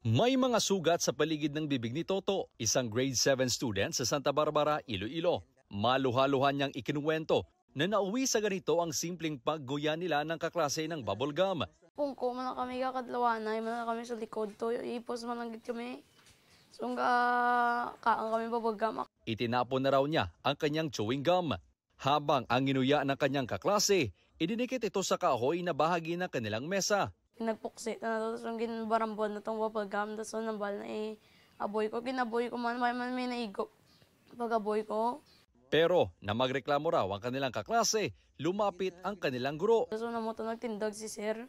May mga sugat sa paligid ng bibig ni Toto, isang grade 7 student sa Santa Barbara, Iloilo. Maluha-luha niyang ikinuwento na nauwi sa ganito ang simpleng pagguya nila ng kaklase ng bubble gum. Pungko man kami kakadlawanay, man kami sa likod to, ipos man lang kami. Sungga kaang kami bubble gum. Itinapon na raw niya ang kanyang chewing gum. Habang ang ginuya ng kanyang kaklase, idinikit ito sa kahoy na bahagi ng kanilang mesa. Nagpuksit na tapos yung ginbarambon na itong bubble gum, tapos nambal na aboy ko. Ginaboy ko man may naigop pag-aboy ko. Pero na magreklamo raw ang kanilang kaklase, lumapit ang kanilang guro. Tapos na ito nagtindag si sir.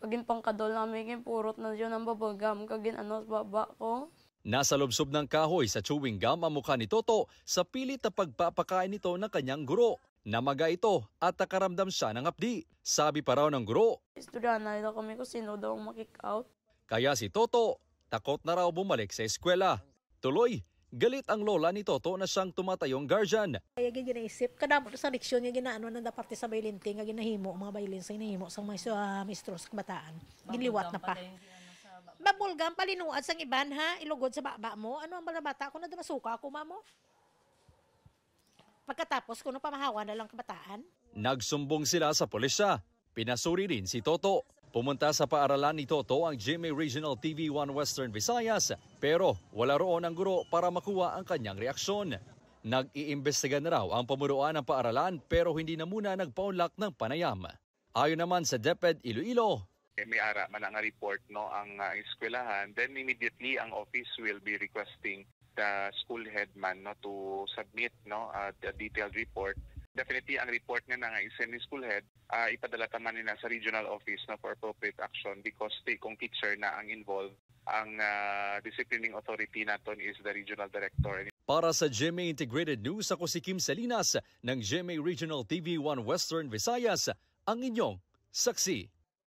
Pagin pangkadol namin, purot na yun ang bubble gum, kagin sa baba ko. Nasa lubsob ng kahoy sa chewing gum ang mukha ni Toto sa pilit na pagpapakain nito ng kanyang guro. Namaga ito at nakaramdam siya ng hapdi. Sabi pa raw ng guro. Estudyana nila kami kung sino daw makick out. Kaya si Toto, takot na raw bumalik sa eskwela. Tuloy, galit ang lola ni Toto na siyang tumatayong guardian. Kaya ginaisip, kadamo sa leksyon niya ginaano na daparte sa baylinting, nga ginahimo, mga baylin sa ginahimo sa mga mistro sa kabataan. Giliwat na pa. Babulgam, palinuad sang iban ha, ilugod sa baba mo. Ano ang bata ko na dumasuka ako, mamo? Pagkatapos, kung pamahawa na lang kabataan. Nagsumbong sila sa pulisya. Pinasuri rin si Toto. Pumunta sa paaralan ni Toto ang GMA Regional TV1 Western Visayas. Pero wala roon ang guro para makuha ang kanyang reaksyon. Nag-iimbestiga na raw ang pamunuan ng paaralan pero hindi na muna nagpaunlak ng panayam. Ayon naman sa DepEd Iloilo, may ara man ang report ang eskwelahan, then immediately ang office will be requesting the school head man to submit a detailed report. Definitely ang report nga na isend ni school head, ipadala taman nila sa regional office for appropriate action because kung teacher na ang involved, ang disciplining authority naton is the regional director. Para sa GMA Integrated News, ako si Kim Salinas ng GMA Regional TV1 Western Visayas, ang inyong saksi.